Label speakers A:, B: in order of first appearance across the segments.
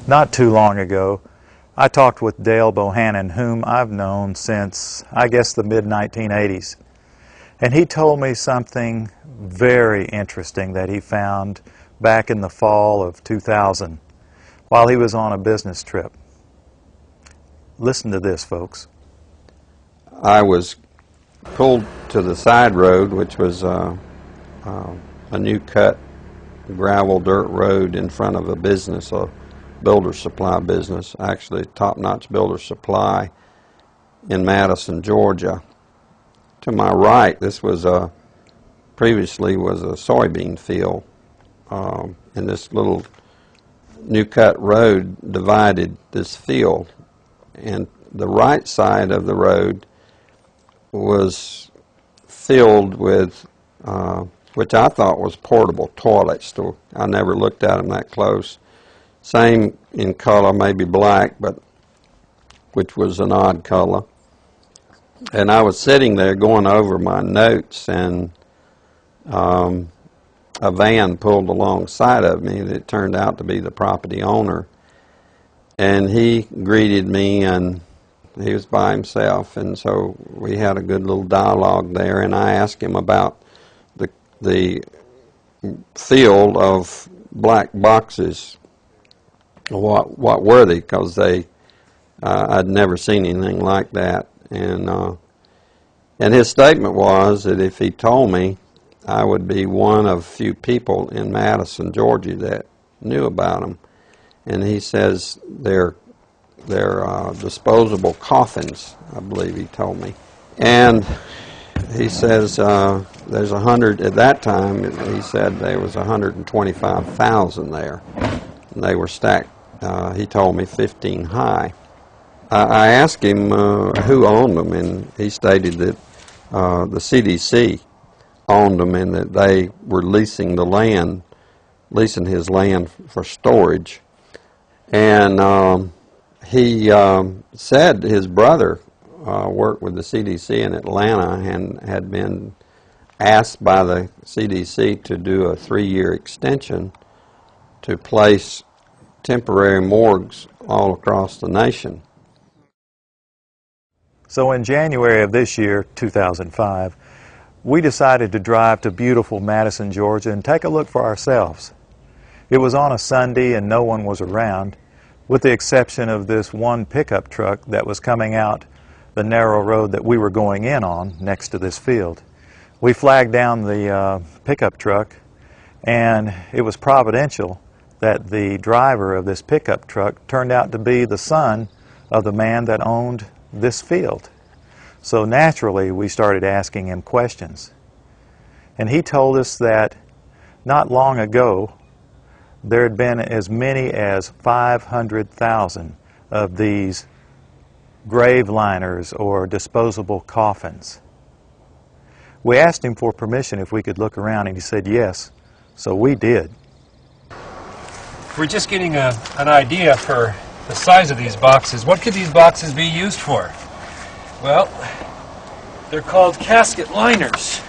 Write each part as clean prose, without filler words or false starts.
A: Not too long ago, I talked with Dale Bohannon, whom I've known since, I guess, the mid-1980s. And he told me something very interesting that he found back in the fall of 2000 while he was on a business trip. Listen to this, folks.
B: I was pulled to the side road, which was a new cut gravel dirt road in front of a business, a builder supply business, actually top-notch builder supply in Madison, Georgia. To my right, this was previously was a soybean field, and this little new cut road divided this field, and the right side of the road was filled with which I thought was portable toilets. So I never looked at them that close. Same in color, maybe black, but which was an odd color. And I was sitting there going over my notes, and a van pulled alongside of me. It turned out to be the property owner. And he greeted me, and he was by himself, and so we had a good little dialogue there, and I asked him about the field of black boxes. What were they? Because I'd never seen anything like that, and his statement was that if he told me, I would be one of few people in Madison, Georgia that knew about them. And he says they're disposable coffins, I believe he told me. And he says there's 100, at that time, he said there was 125,000 there. And they were stacked, he told me, 15 high. I asked him who owned them, and he stated that the CDC owned them and that they were leasing his land for storage. And he said his brother worked with the CDC in Atlanta and had been asked by the CDC to do a 3-year extension to place temporary morgues all across the nation.
A: So in January of this year, 2005, we decided to drive to beautiful Madison, Georgia and take a look for ourselves. It was on a Sunday and no one was around, with the exception of this one pickup truck that was coming out the narrow road that we were going in on next to this field. We flagged down the pickup truck, and it was providential that the driver of this pickup truck turned out to be the son of the man that owned this field. So naturally, we started asking him questions. And he told us that not long ago, there had been as many as 500,000 of these grave liners or disposable coffins. We asked him for permission if we could look around, and he said yes, so we did.
C: We're just getting an idea for the size of these boxes. What could these boxes be used for? Well, they're called casket liners.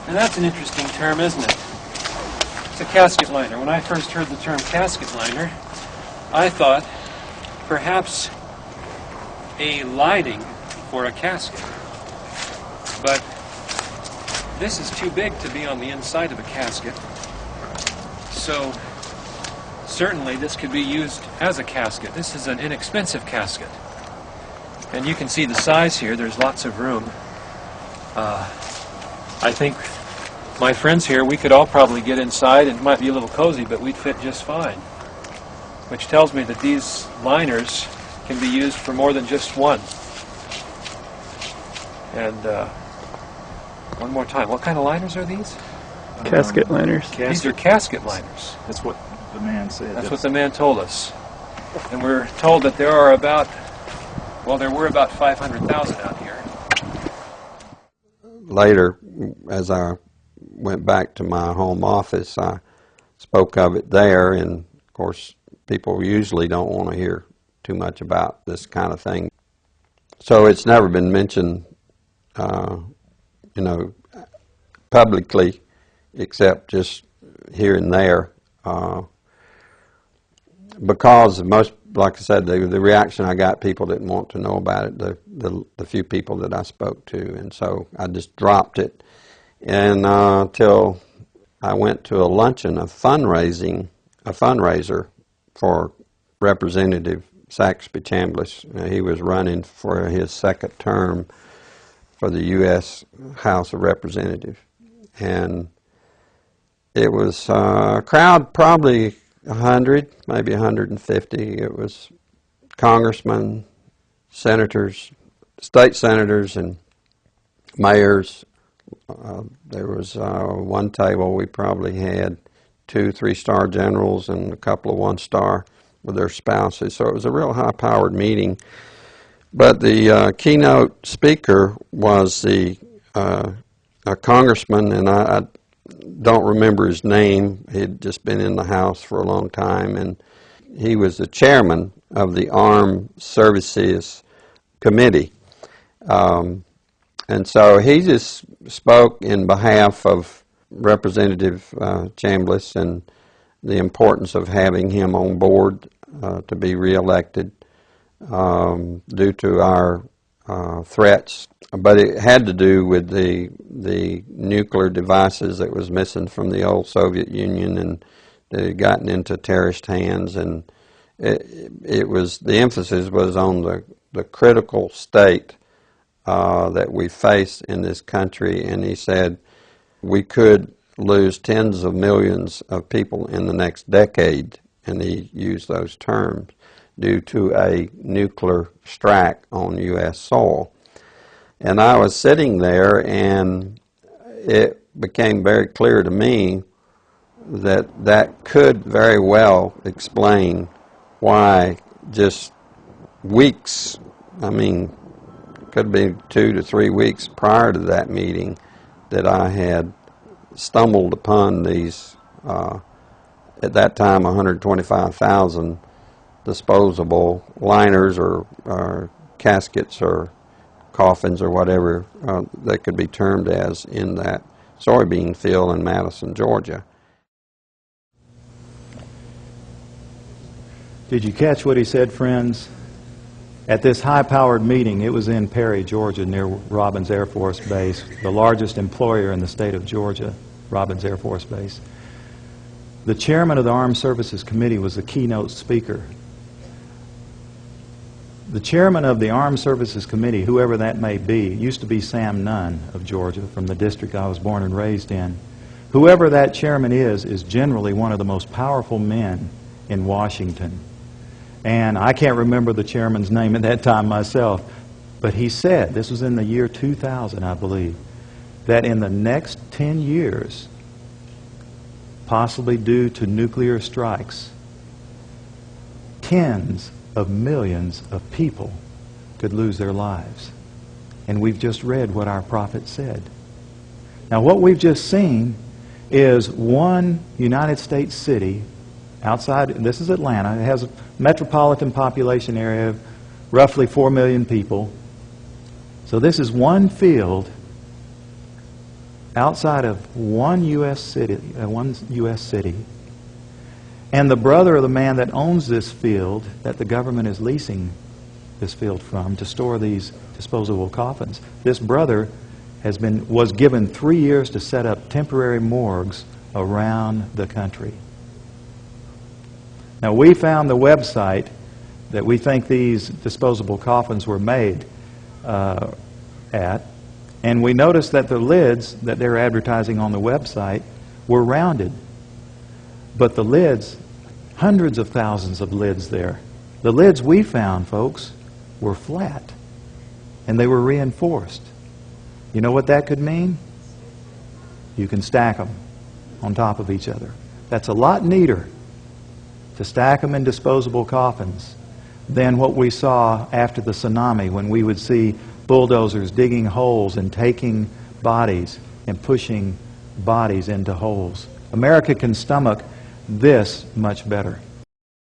C: And that's an interesting term, isn't it? It's a casket liner. When I first heard the term casket liner, I thought perhaps a lining for a casket. But this is too big to be on the inside of a casket. So certainly this could be used as a casket. This is an inexpensive casket. And you can see the size here. There's lots of room. I think my friends here, we could all probably get inside. It might be a little cozy, but we'd fit just fine. Which tells me that these liners can be used for more than just one. And one more time, what kind of liners are these?
D: Casket liners.
C: These are casket liners.
A: That's what the man said.
C: That's what the man told us. And we're told that there are about, well, there were about 500,000 out here.
B: Later, as I went back to my home office, I spoke of it there, and of course, people usually don't want to hear too much about this kind of thing. So it's never been mentioned, publicly, except just here and there. because most, like I said, the reaction I got, people didn't want to know about it, the few people that I spoke to, and so I just dropped it. And till I went to a luncheon, a fundraiser for Representative Saxby Chambliss. He was running for his second term for the U.S. House of Representatives. And it was a crowd, probably 100, maybe 150. It was congressmen, senators, state senators, and mayors. There was one table we probably had 2 3-star generals and a couple of 1-star with their spouses. So it was a real high-powered meeting. But the keynote speaker was a congressman, and I don't remember his name. He'd just been in the House for a long time, and he was the chairman of the Armed Services Committee. And so he just spoke in behalf of Representative Chambliss and the importance of having him on board to be reelected due to our threats. But it had to do with the nuclear devices that was missing from the old Soviet Union, and they had gotten into terrorist hands, and it was, the emphasis was on the critical state that we face in this country. And he said we could lose tens of millions of people in the next decade, and he used those terms, due to a nuclear strike on U.S. soil. And I was sitting there, and it became very clear to me that that could very well explain why just weeks, I mean, could be 2 to 3 weeks prior to that meeting, that I had stumbled upon these, at that time, 125,000 disposable liners or caskets or coffins or whatever that could be termed as in that soybean field in Madison, Georgia.
A: Did you catch what he said, friends? At this high-powered meeting, it was in Perry, Georgia, near Robins Air Force Base, the largest employer in the state of Georgia, Robins Air Force Base. The chairman of the Armed Services Committee was the keynote speaker. The chairman of the Armed Services Committee, whoever that may be, used to be Sam Nunn of Georgia, from the district I was born and raised in. Whoever that chairman is generally one of the most powerful men in Washington. And I can't remember the chairman's name at that time myself, but he said, this was in the year 2000, I believe, that in the next 10 years, possibly due to nuclear strikes, tens of millions of people could lose their lives. And we've just read what our prophet said. Now, what we've just seen is one United States city outside, this is Atlanta, it has a metropolitan population area of roughly 4 million people. So this is one field outside of one U.S. city, and the brother of the man that owns this field, that the government is leasing this field from to store these disposable coffins, this brother was given 3 years to set up temporary morgues around the country. Now, we found the website that we think these disposable coffins were made at, and we noticed that the lids that they're advertising on the website were rounded. But the lids, hundreds of thousands of lids there, the lids we found, folks, were flat, and they were reinforced. You know what that could mean? You can stack them on top of each other. That's a lot neater to stack them in disposable coffins than what we saw after the tsunami, when we would see bulldozers digging holes and taking bodies and pushing bodies into holes. America can stomach this much better.